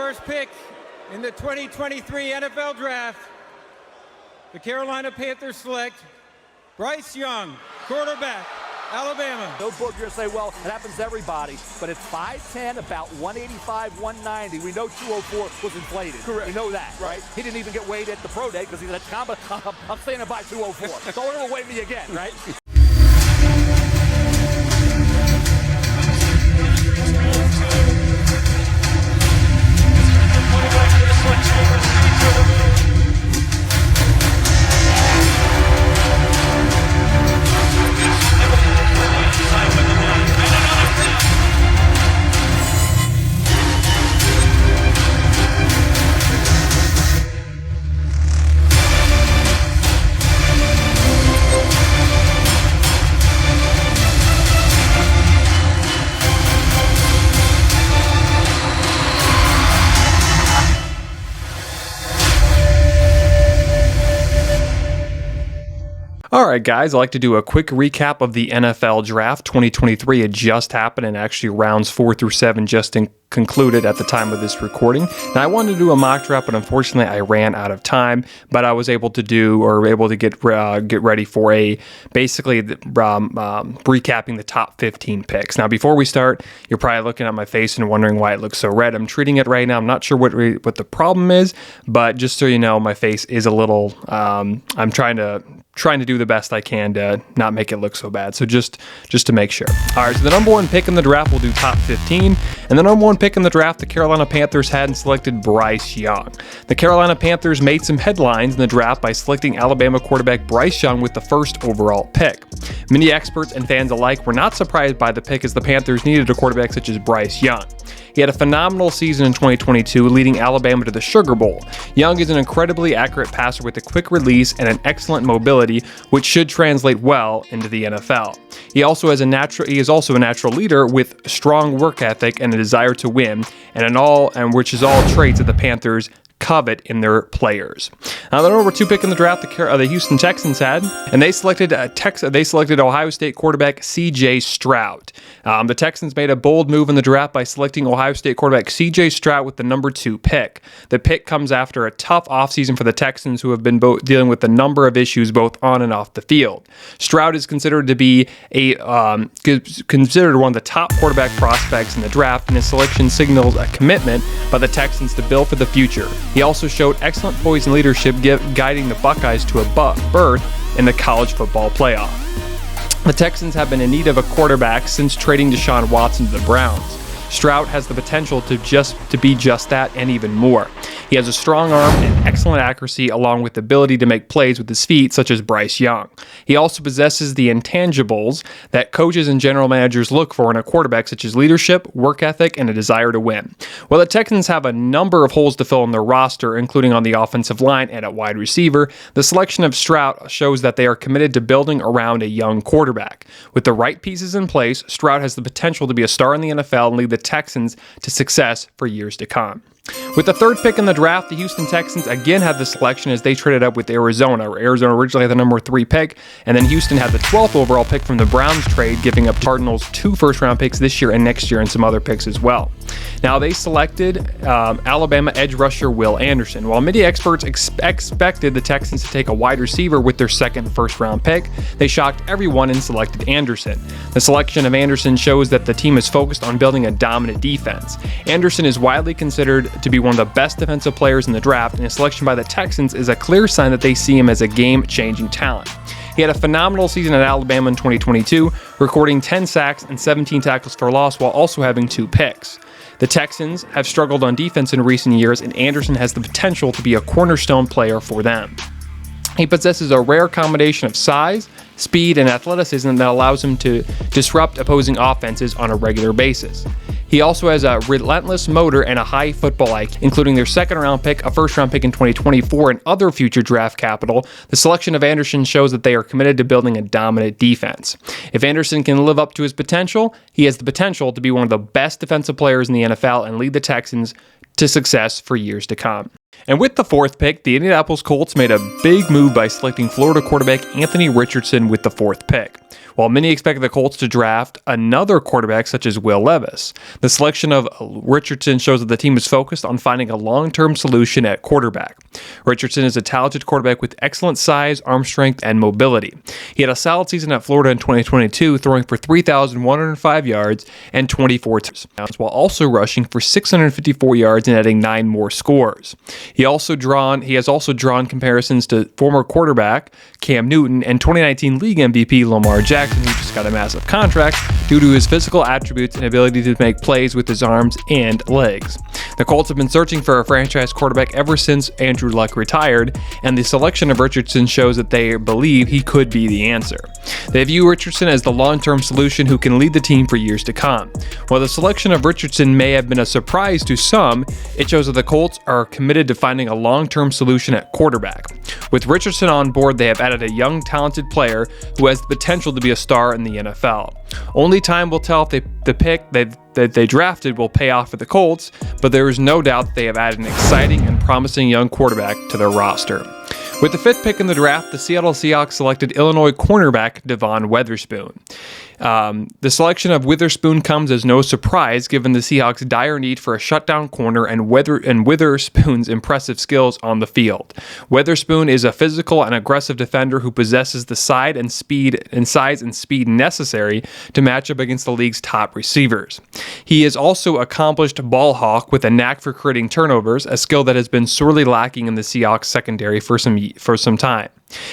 first pick in the 2023 NFL Draft, the Carolina Panthers select Bryce Young, quarterback, Alabama. No book, you're going to say, well, it happens to everybody, but it's 5'10", about 185, 190. We know 204 was inflated. Correct. We know that, right? He didn't even get weighed at the pro day because he said, I'm standing by 204. Don't ever weigh me again, right? All right, guys, I'd like to do a quick recap of the NFL Draft 2023. It just happened, and actually rounds 4 through 7 just concluded at the time of this recording. Now, I wanted to do a mock draft, but unfortunately, I ran out of time. But I was able to get ready for recapping the top 15 picks. Now, before we start, you're probably looking at my face and wondering why it looks so red. I'm treating it right now. I'm not sure what the problem is, but just so you know, my face is a little. I'm trying to do the best I can to not make it look so bad. So just to make sure. All right, so the number one pick in the draft, we'll do top 15. And the number one pick in the draft, the Carolina Panthers had and selected Bryce Young. The Carolina Panthers made some headlines in the draft by selecting Alabama quarterback Bryce Young with the first overall pick. Many experts and fans alike were not surprised by the pick, as the Panthers needed a quarterback such as Bryce Young. He had a phenomenal season in 2022, leading Alabama to the Sugar Bowl. Young is an incredibly accurate passer with a quick release and an excellent mobility, which should translate well into the NFL. He is also a natural leader with strong work ethic and a desire to win, which is all traits that the Panthers covet in their players. Now, the number 2 pick in the draft, the Houston Texans had, and they selected Ohio State quarterback C.J. Stroud. The Texans made a bold move in the draft by selecting Ohio State quarterback C.J. Stroud with the number 2 pick. The pick comes after a tough offseason for the Texans, who have been dealing with a number of issues both on and off the field. Stroud is considered to be considered one of the top quarterback prospects in the draft, and his selection signals a commitment by the Texans to build for the future. He also showed excellent poise and leadership, guiding the Buckeyes to a berth in the college football playoff. The Texans have been in need of a quarterback since trading Deshaun Watson to the Browns. Stroud has the potential to be just that and even more. He has a strong arm and excellent accuracy, along with the ability to make plays with his feet, such as Bryce Young. He also possesses the intangibles that coaches and general managers look for in a quarterback, such as leadership, work ethic, and a desire to win. While the Texans have a number of holes to fill in their roster, including on the offensive line and at wide receiver, the selection of Stroud shows that they are committed to building around a young quarterback. With the right pieces in place, Stroud has the potential to be a star in the NFL and lead the Texans to success for years to come. With the 3rd pick in the draft, the Houston Texans again had the selection as they traded up with Arizona. Arizona originally had the number 3 pick, and then Houston had the 12th overall pick from the Browns trade, giving up Cardinals 2 first-round picks this year and next year, and some other picks as well. Now, they selected Alabama edge rusher Will Anderson. While many experts expected the Texans to take a wide receiver with their 2nd first-round pick, they shocked everyone and selected Anderson. The selection of Anderson shows that the team is focused on building a dominant defense. Anderson is widely considered to be one of the best defensive players in the draft, and his selection by the Texans is a clear sign that they see him as a game-changing talent. He had a phenomenal season at Alabama in 2022, recording 10 sacks and 17 tackles for loss while also having 2 picks. The Texans have struggled on defense in recent years, and Anderson has the potential to be a cornerstone player for them. He possesses a rare combination of size, speed, and athleticism that allows him to disrupt opposing offenses on a regular basis. He also has a relentless motor and a high football IQ, including their 2nd-round pick, a first-round pick in 2024, and other future draft capital. The selection of Anderson shows that they are committed to building a dominant defense. If Anderson can live up to his potential, he has the potential to be one of the best defensive players in the NFL and lead the Texans to success for years to come. And with the 4th pick, the Indianapolis Colts made a big move by selecting Florida quarterback Anthony Richardson with the 4th pick. While many expected the Colts to draft another quarterback such as Will Levis, the selection of Richardson shows that the team is focused on finding a long-term solution at quarterback. Richardson is a talented quarterback with excellent size, arm strength, and mobility. He had a solid season at Florida in 2022, throwing for 3,105 yards and 24 touchdowns, while also rushing for 654 yards and adding 9 more scores. He has also drawn comparisons to former quarterback Cam Newton and 2019 league MVP Lamar Jackson, who just got a massive contract due to his physical attributes and ability to make plays with his arms and legs. The Colts have been searching for a franchise quarterback ever since Andrew Luck retired, and the selection of Richardson shows that they believe he could be the answer. They view Richardson as the long-term solution who can lead the team for years to come. While the selection of Richardson may have been a surprise to some, it shows that the Colts are committed to finding a long-term solution at quarterback. With Richardson on board, they have added a young, talented player who has the potential to be a star in the NFL. Only time will tell if the pick that they drafted will pay off for the Colts, but there is no doubt that they have added an exciting and promising young quarterback to their roster. With the 5th pick in the draft, the Seattle Seahawks selected Illinois cornerback Devon Witherspoon. The selection of Witherspoon comes as no surprise given the Seahawks' dire need for a shutdown corner and Witherspoon's impressive skills on the field. Witherspoon is a physical and aggressive defender who possesses the size and speed necessary to match up against the league's top receivers. He is also an accomplished ball hawk with a knack for creating turnovers, a skill that has been sorely lacking in the Seahawks secondary for some time.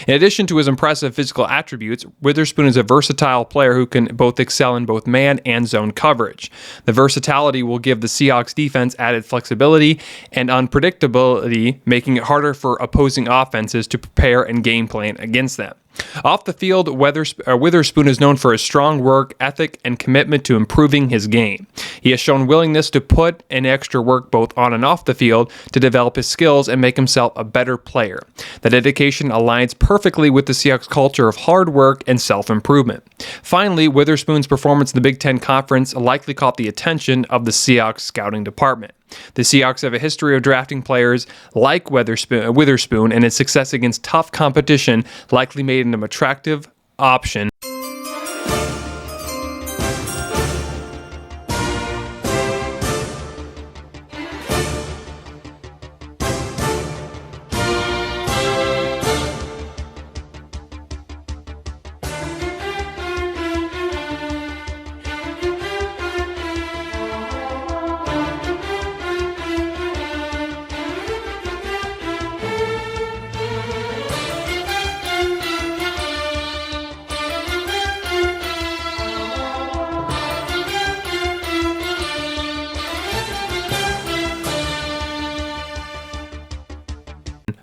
In addition to his impressive physical attributes, Witherspoon is a versatile player who can both excel in both man and zone coverage. The versatility will give the Seahawks defense added flexibility and unpredictability, making it harder for opposing offenses to prepare and game plan against them. Off the field, Witherspoon is known for his strong work ethic and commitment to improving his game. He has shown willingness to put in extra work both on and off the field to develop his skills and make himself a better player. The dedication aligns perfectly with the Seahawks culture of hard work and self-improvement. Finally, Witherspoon's performance in the Big Ten Conference likely caught the attention of the Seahawks scouting department. The Seahawks have a history of drafting players like Witherspoon, and his success against tough competition likely made him an attractive option.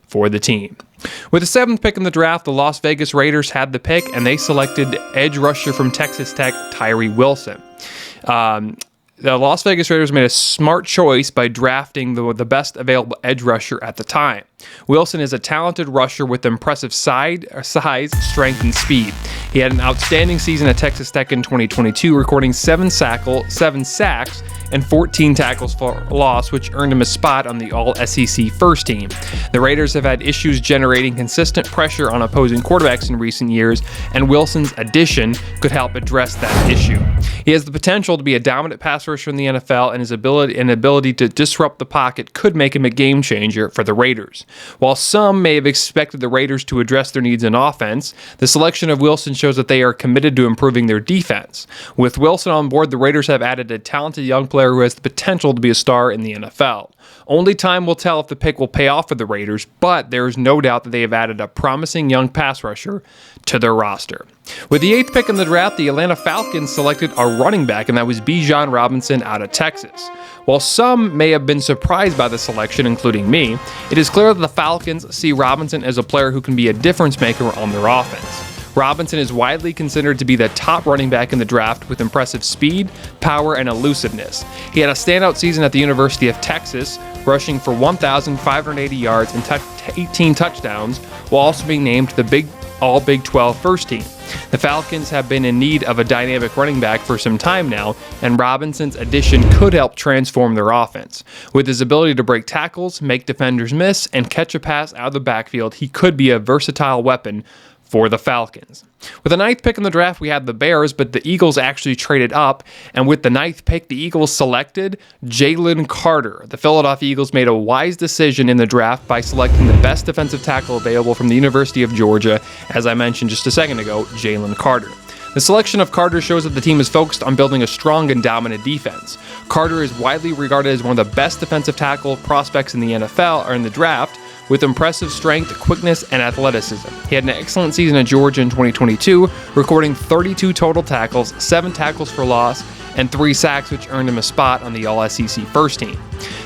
For the team. With the 7th pick in the draft, the Las Vegas Raiders had the pick, and they selected edge rusher from Texas Tech, Tyree Wilson. The Las Vegas Raiders made a smart choice by drafting the best available edge rusher at the time. Wilson is a talented rusher with impressive size, strength, and speed. He had an outstanding season at Texas Tech in 2022, recording 7 sacks and 14 tackles for loss, which earned him a spot on the All-SEC first team. The Raiders have had issues generating consistent pressure on opposing quarterbacks in recent years, and Wilson's addition could help address that issue. He has the potential to be a dominant pass rusher in the NFL, and his ability to disrupt the pocket could make him a game changer for the Raiders. While some may have expected the Raiders to address their needs in offense, the selection of Wilson shows that they are committed to improving their defense. With Wilson on board, the Raiders have added a talented young player who has the potential to be a star in the NFL. Only time will tell if the pick will pay off for the Raiders, but there is no doubt that they have added a promising young pass rusher to their roster. With the 8th pick in the draft, the Atlanta Falcons selected a running back, and that was Bijan Robinson out of Texas. While some may have been surprised by the selection, including me, it is clear that the Falcons see Robinson as a player who can be a difference maker on their offense. Robinson is widely considered to be the top running back in the draft with impressive speed, power, and elusiveness. He had a standout season at the University of Texas, rushing for 1,580 yards and 18 touchdowns, while also being named the Big All Big 12 first team. The Falcons have been in need of a dynamic running back for some time now, and Robinson's addition could help transform their offense. With his ability to break tackles, make defenders miss, and catch a pass out of the backfield, he could be a versatile weapon for the Falcons. With the 9th pick in the draft, we had the Bears, but the Eagles actually traded up, and with the 9th pick, the Eagles selected Jalen Carter. The Philadelphia Eagles made a wise decision in the draft by selecting the best defensive tackle available from the University of Georgia, as I mentioned just a second ago, Jalen Carter. The selection of Carter shows that the team is focused on building a strong and dominant defense. Carter is widely regarded as one of the best defensive tackle prospects in the NFL or in the draft, with impressive strength, quickness, and athleticism. He had an excellent season at Georgia in 2022, recording 32 total tackles, 7 tackles for loss, and 3 sacks, which earned him a spot on the All-SEC first team.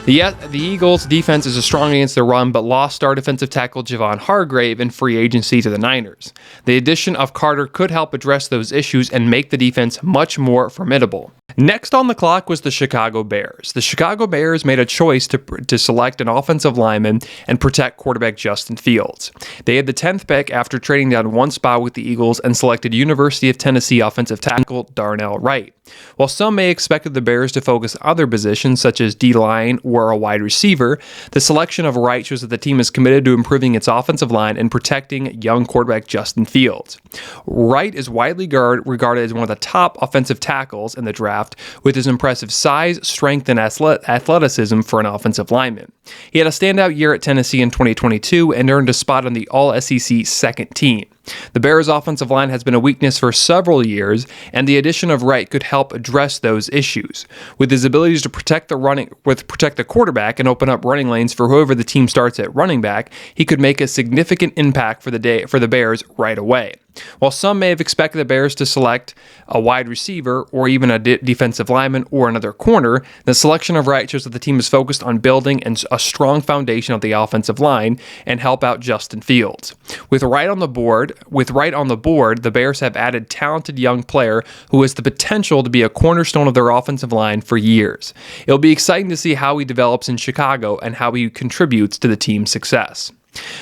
The Eagles' defense is strong against the run, but lost star defensive tackle Javon Hargrave in free agency to the Niners. The addition of Carter could help address those issues and make the defense much more formidable. Next on the clock was the Chicago Bears. The Chicago Bears made a choice to select an offensive lineman and protect quarterback Justin Fields. They had the 10th pick after trading down one spot with the Eagles and selected University of Tennessee offensive tackle Darnell Wright. While some may expect the Bears to focus on other positions such as D-line or a wide receiver, the selection of Wright shows that the team is committed to improving its offensive line and protecting young quarterback Justin Fields. Wright is widely regarded as one of the top offensive tackles in the draft, with his impressive size, strength, and athleticism for an offensive lineman. He had a standout year at Tennessee in 2022 and earned a spot on the All-SEC second team. The Bears' offensive line has been a weakness for several years, and the addition of Wright could help address those issues. With his abilities to protect the quarterback and open up running lanes for whoever the team starts at running back, he could make a significant impact for the Bears right away. While some may have expected the Bears to select a wide receiver or even a defensive lineman or another corner, the selection of Wright shows that the team is focused on building a strong foundation of the offensive line and help out Justin Fields. With Wright on the board, the Bears have added talented young player who has the potential to be a cornerstone of their offensive line for years. It'll be exciting to see how he develops in Chicago and how he contributes to the team's success.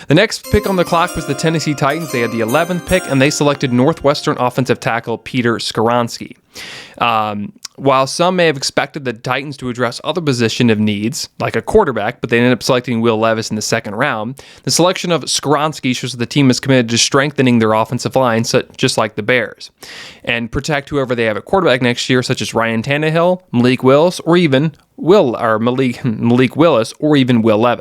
The next pick on the clock was the Tennessee Titans. They had the 11th pick, and they selected Northwestern offensive tackle Peter Skoronski. While some may have expected the Titans to address other position of needs, like a quarterback, but they ended up selecting Will Levis in the second round, the selection of Skoronski shows that the team is committed to strengthening their offensive line, just like the Bears, and protect whoever they have at quarterback next year, such as Ryan Tannehill, Malik Willis, or even Will Levis.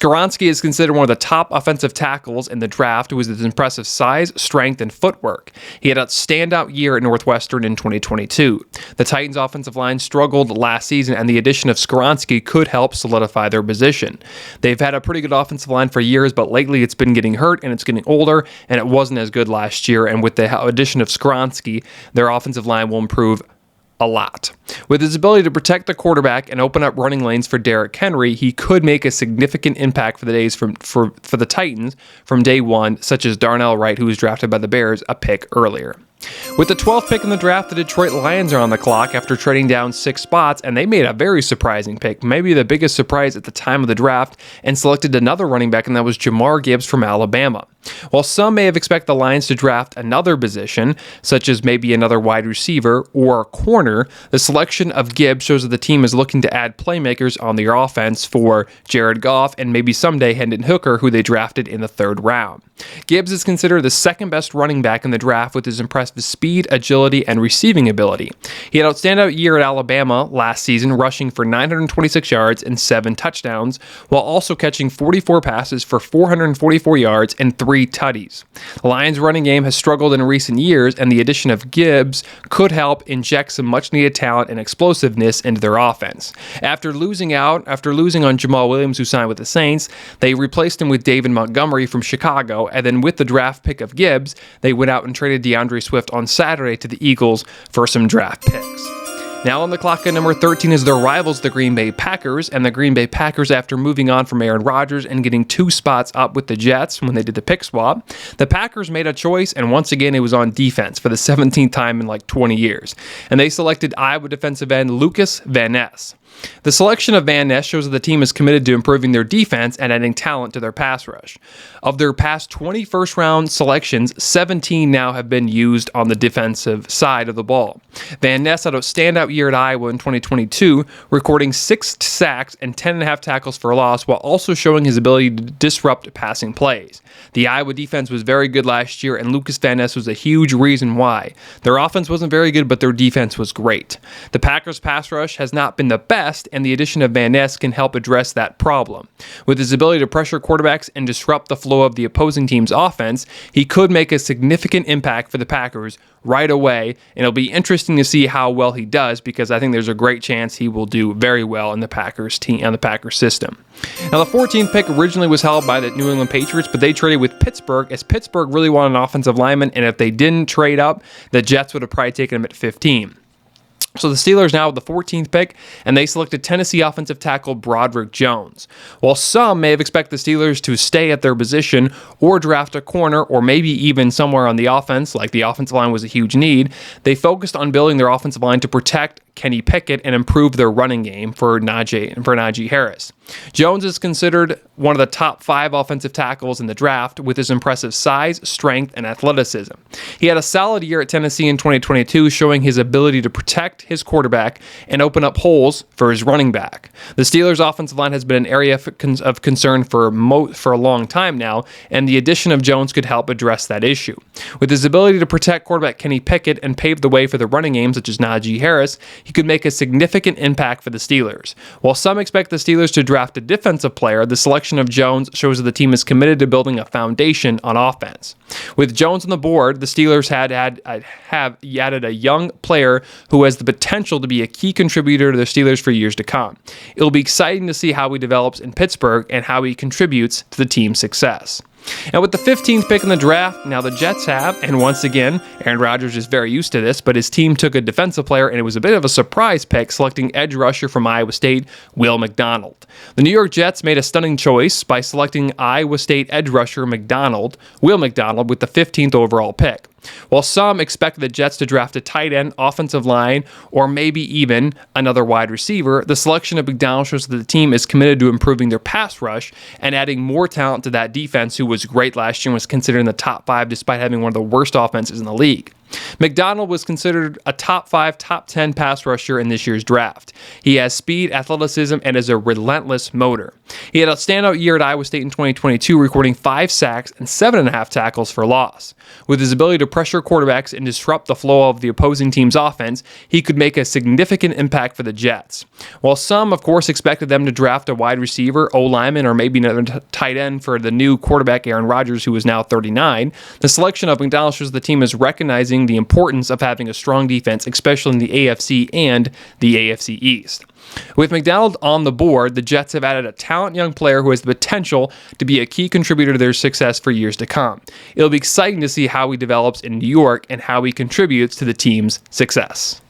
Skoronski is considered one of the top offensive tackles in the draft with his impressive size, strength, and footwork. He had a standout year at Northwestern in 2022. The Titans' offensive line struggled last season, and the addition of Skoronski could help solidify their position. They've had a pretty good offensive line for years, but lately it's been getting hurt and it's getting older, and it wasn't as good last year. And with the addition of Skoronski, their offensive line will improve a lot. With his ability to protect the quarterback and open up running lanes for Derrick Henry, he could make a significant impact for the Titans from day one, such as Darnell Wright, who was drafted by the Bears a pick earlier. With the 12th pick in the draft, the Detroit Lions are on the clock after trading down 6 spots, and they made a very surprising pick, maybe the biggest surprise at the time of the draft, and selected another running back, and that was Jamar Gibbs from Alabama. While some may have expected the Lions to draft another position, such as maybe another wide receiver or a corner, the selection of Gibbs shows that the team is looking to add playmakers on their offense for Jared Goff and maybe someday Hendon Hooker, who they drafted in the 3rd round. Gibbs is considered the second best running back in the draft with his impressive speed, agility, and receiving ability. He had a standout year at Alabama last season, rushing for 926 yards and 7 touchdowns, while also catching 44 passes for 444 yards and 3 tutties. The Lions' running game has struggled in recent years, and the addition of Gibbs could help inject some much-needed talent and explosiveness into their offense. After losing on Jamal Williams, who signed with the Saints, they replaced him with David Montgomery from Chicago, and then with the draft pick of Gibbs, they went out and traded DeAndre Swift on Saturday to the Eagles for some draft picks. Now on the clock at number 13 is their rivals, the Green Bay Packers, and the Green Bay Packers, after moving on from Aaron Rodgers and getting 2 spots up with the Jets when they did the pick swap, the Packers made a choice, and once again it was on defense for the 17th time in like 20 years, and they selected Iowa defensive end Lucas Van Ness. The selection of Van Ness shows that the team is committed to improving their defense and adding talent to their pass rush. Of their past 20 first-round selections, 17 now have been used on the defensive side of the ball. Van Ness had a standout year at Iowa in 2022, recording 6 sacks and 10.5 tackles for loss, while also showing his ability to disrupt passing plays. The Iowa defense was very good last year, and Lucas Van Ness was a huge reason why. Their offense wasn't very good, but their defense was great. The Packers' pass rush has not been the best, and the addition of Van Ness can help address that problem. With his ability to pressure quarterbacks and disrupt the flow of the opposing team's offense, he could make a significant impact for the Packers right away, and it'll be interesting to see how well he does, because I think there's a great chance he will do very well in the Packers team and the Packers system. Now, the 14th pick originally was held by the New England Patriots, but they traded with Pittsburgh, as Pittsburgh really wanted an offensive lineman, and if they didn't trade up, the Jets would have probably taken him at 15. So the Steelers now with the 14th pick, and they selected Tennessee offensive tackle Broderick Jones. While some may have expected the Steelers to stay at their position or draft a corner or maybe even somewhere on the offense, like the offensive line was a huge need, they focused on building their offensive line to protect Kenny Pickett and improve their running game for Najee Harris. Jones is considered one of the top 5 offensive tackles in the draft with his impressive size, strength, and athleticism. He had a solid year at Tennessee in 2022, showing his ability to protect his quarterback and open up holes for his running back. The Steelers' offensive line has been an area of concern for a long time now, and the addition of Jones could help address that issue. With his ability to protect quarterback Kenny Pickett and pave the way for the running game, such as Najee Harris, he could make a significant impact for the Steelers. While some expect the Steelers to draft a defensive player, the selection of Jones shows that the team is committed to building a foundation on offense. With Jones on the board, the Steelers have added a young player who has the potential to be a key contributor to the Steelers for years to come. It'll be exciting to see how he develops in Pittsburgh and how he contributes to the team's success. And with the 15th pick in the draft, now the Jets have, and once again, Aaron Rodgers is very used to this, but his team took a defensive player, and it was a bit of a surprise pick, selecting edge rusher from Iowa State, Will McDonald. The New York Jets made a stunning choice by selecting Iowa State edge rusher Will McDonald, with the 15th overall pick. While some expect the Jets to draft a tight end, offensive line, or maybe even another wide receiver, the selection of McDonald shows that the team is committed to improving their pass rush and adding more talent to that defense, who was great last year and was considered in the top 5 despite having one of the worst offenses in the league. McDonald was considered a top 5, top 10 pass rusher in this year's draft. He has speed, athleticism, and is a relentless motor. He had a standout year at Iowa State in 2022, recording 5 sacks and 7.5 tackles for loss. With his ability to pressure quarterbacks and disrupt the flow of the opposing team's offense, he could make a significant impact for the Jets. While some, of course, expected them to draft a wide receiver, O-lineman, or maybe another tight end for the new quarterback Aaron Rodgers, who is now 39, the selection of McDonald shows the team is recognizing the importance of having a strong defense, especially in the AFC and the AFC East. With McDonald on the board, the Jets have added a talented young player who has the potential to be a key contributor to their success for years to come. It'll be exciting to see how he develops in New York and how he contributes to the team's success.